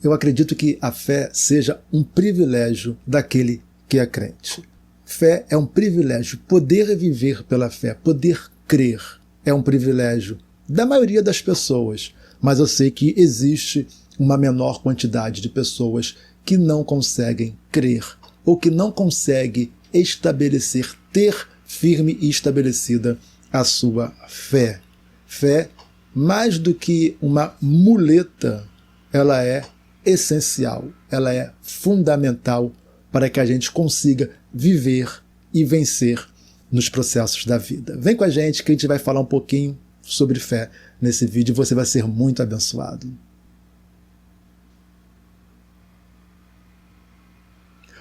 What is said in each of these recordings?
eu acredito que a fé seja um privilégio daquele que é crente. Fé é um privilégio. Poder viver pela fé, poder crer, é um privilégio da maioria das pessoas. Mas eu sei que existe uma menor quantidade de pessoas que não conseguem crer, ou que não conseguem estabelecer, ter firme e estabelecida a sua fé. Fé, mais do que uma muleta, ela é essencial, ela é fundamental para que a gente consiga viver e vencer nos processos da vida. Vem com a gente que a gente vai falar um pouquinho sobre fé nesse vídeo e você vai ser muito abençoado.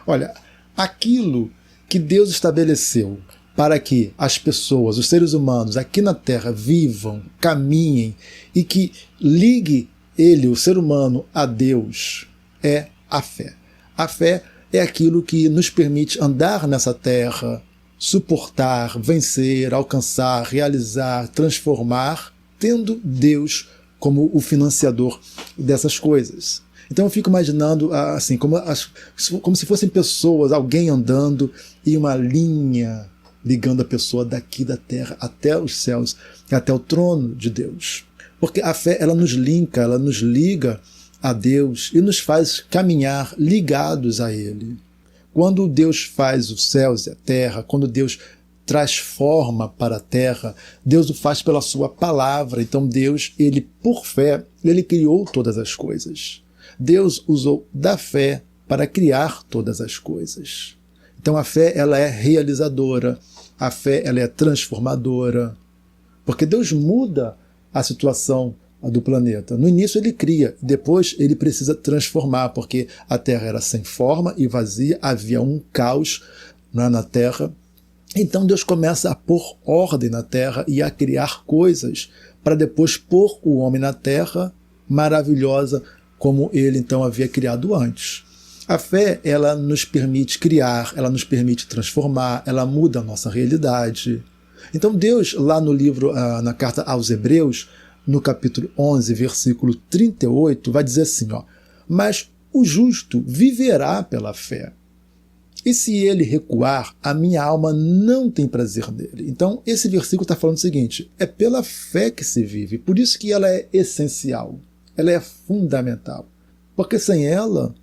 Olha, aquilo que Deus estabeleceu para que as pessoas, os seres humanos aqui na Terra vivam, caminhem e que ligue ele, o ser humano, a Deus, é a fé. A fé é aquilo que nos permite andar nessa Terra, suportar, vencer, alcançar, realizar, transformar, tendo Deus como o financiador dessas coisas. Então eu fico imaginando assim, como se fossem pessoas, alguém andando e uma linha ligando a pessoa daqui da terra até os céus, até o trono de Deus. Porque a fé, ela nos linka, ela nos liga a Deus e nos faz caminhar ligados a Ele. Quando Deus faz os céus e a terra, quando Deus traz forma para a terra, Deus o faz pela sua palavra. Então Deus, Ele por fé, Ele criou todas as coisas. Deus usou da fé para criar todas as coisas. Então a fé, ela é realizadora, a fé, ela é transformadora, porque Deus muda a situação do planeta. No início ele cria, depois ele precisa transformar, porque a Terra era sem forma e vazia, havia um caos na Terra. Então Deus começa a pôr ordem na Terra e a criar coisas, para depois pôr o homem na Terra maravilhosa, como ele então havia criado antes. A fé, ela nos permite criar, ela nos permite transformar, ela muda a nossa realidade. Então Deus, lá no livro, na carta aos Hebreus, no capítulo 11, versículo 38, vai dizer assim, mas o justo viverá pela fé. E se ele recuar, a minha alma não tem prazer nele. Então esse versículo está falando o seguinte, é pela fé que se vive, por isso que ela é essencial, ela é fundamental, porque sem ela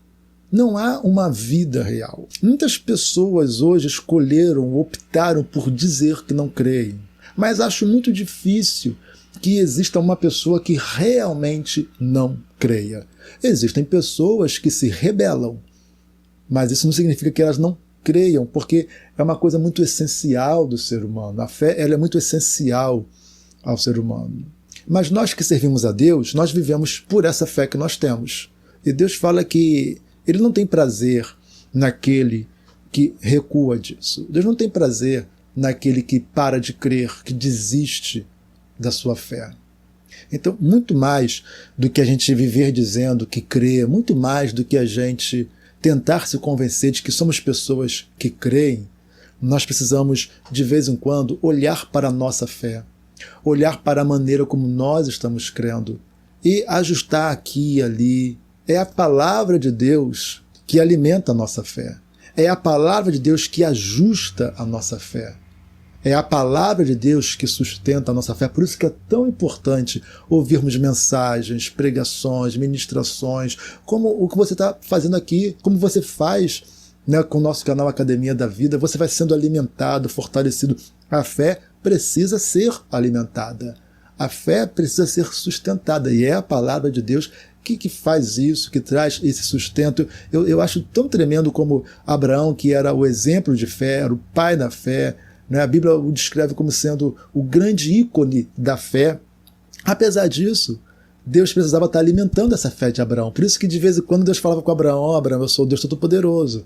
não há uma vida real. Muitas pessoas hoje escolheram, optaram por dizer que não creem, mas acho muito difícil que exista uma pessoa que realmente não creia. Existem pessoas que se rebelam, mas isso não significa que elas não creiam, porque é uma coisa muito essencial do ser humano. A fé, ela é muito essencial ao ser humano. Mas nós que servimos a Deus, nós vivemos por essa fé que nós temos. E Deus fala que Ele não tem prazer naquele que recua disso. Deus não tem prazer naquele que para de crer, que desiste da sua fé. Então, muito mais do que a gente viver dizendo que crê, muito mais do que a gente tentar se convencer de que somos pessoas que creem, nós precisamos, de vez em quando, olhar para a nossa fé, olhar para a maneira como nós estamos crendo e ajustar aqui e ali. É a palavra de Deus que alimenta a nossa fé. É a palavra de Deus que ajusta a nossa fé. É a palavra de Deus que sustenta a nossa fé. Por isso que é tão importante ouvirmos mensagens, pregações, ministrações, como o que você está fazendo aqui, como você faz, né, com o nosso canal Academia da Vida. Você vai sendo alimentado, fortalecido. A fé precisa ser alimentada. A fé precisa ser sustentada. E é a palavra de Deus que faz isso, que traz esse sustento. Eu acho tão tremendo como Abraão, que era o exemplo de fé, era o pai da fé, né? A Bíblia o descreve como sendo o grande ícone da fé. Apesar disso, Deus precisava estar alimentando essa fé de Abraão. Por isso que de vez em quando Deus falava com Abraão, Abraão, eu sou o Deus Todo-Poderoso.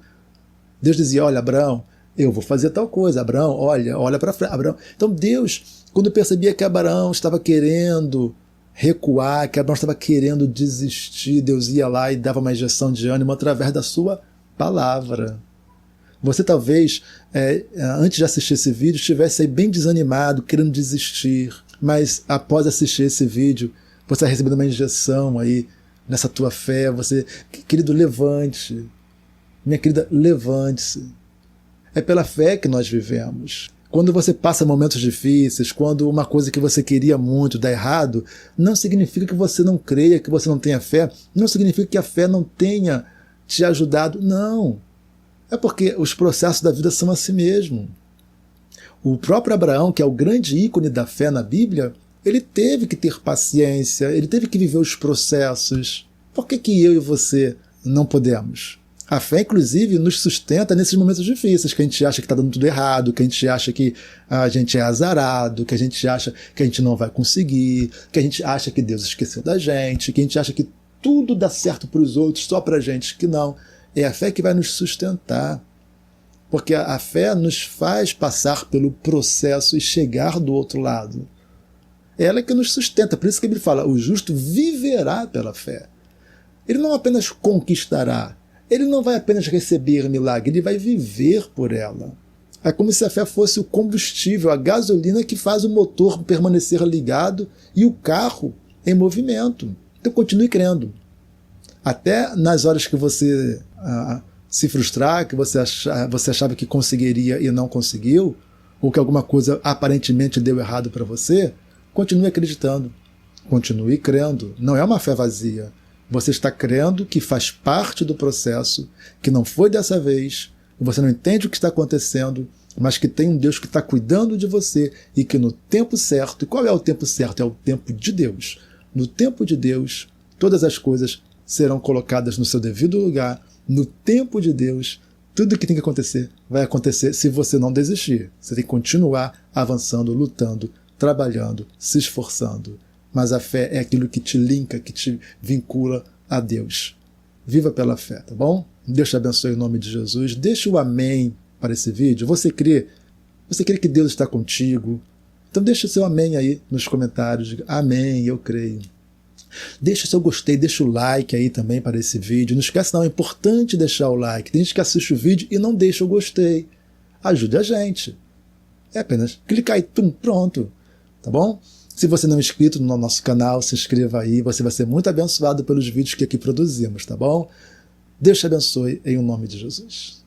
Deus dizia, olha, Abraão, eu vou fazer tal coisa. Abraão, olha para frente. Abraão. Então Deus, quando percebia que Abraão estava querendo recuar, que Abraão estava querendo desistir, Deus ia lá e dava uma injeção de ânimo através da sua palavra. Você talvez, antes de assistir esse vídeo, estivesse aí bem desanimado, querendo desistir, mas após assistir esse vídeo, você está recebendo uma injeção aí nessa tua fé. Você, querido, levante. Minha querida, levante-se. É pela fé que nós vivemos. Quando você passa momentos difíceis, quando uma coisa que você queria muito dá errado, não significa que você não creia, que você não tenha fé, não significa que a fé não tenha te ajudado, não. É porque os processos da vida são assim mesmo. O próprio Abraão, que é o grande ícone da fé na Bíblia, ele teve que ter paciência, ele teve que viver os processos. Por que eu e você não podemos? A fé, inclusive, nos sustenta nesses momentos difíceis, que a gente acha que está dando tudo errado, que a gente acha que a gente é azarado, que a gente acha que a gente não vai conseguir, que a gente acha que Deus esqueceu da gente, que a gente acha que tudo dá certo para os outros, só para a gente que não. É a fé que vai nos sustentar. Porque a fé nos faz passar pelo processo e chegar do outro lado. É ela que nos sustenta. Por isso que ele fala, o justo viverá pela fé. Ele não apenas conquistará, ele não vai apenas receber milagre, ele vai viver por ela. É como se a fé fosse o combustível, a gasolina que faz o motor permanecer ligado e o carro em movimento. Então continue crendo. Até nas horas que você se frustrar, que você achava que conseguiria e não conseguiu, ou que alguma coisa aparentemente deu errado para você, continue acreditando, continue crendo. Não é uma fé vazia. Você está crendo que faz parte do processo, que não foi dessa vez, que você não entende o que está acontecendo, mas que tem um Deus que está cuidando de você e que no tempo certo, e qual é o tempo certo? É o tempo de Deus. No tempo de Deus, todas as coisas serão colocadas no seu devido lugar. No tempo de Deus, tudo que tem que acontecer vai acontecer se você não desistir. Você tem que continuar avançando, lutando, trabalhando, se esforçando. Mas a fé é aquilo que te linka, que te vincula a Deus. Viva pela fé, tá bom? Deus te abençoe em nome de Jesus. Deixa o amém para esse vídeo. Você crê que Deus está contigo? Então deixa o seu amém aí nos comentários. Diga, amém, eu creio. Deixa o seu gostei, deixa o like aí também para esse vídeo. Não esquece não, é importante deixar o like. Tem gente que assiste o vídeo e não deixa o gostei. Ajude a gente. É apenas clicar e pronto. Tá bom? Se você não é inscrito no nosso canal, se inscreva aí. Você vai ser muito abençoado pelos vídeos que aqui produzimos, tá bom? Deus te abençoe em nome de Jesus.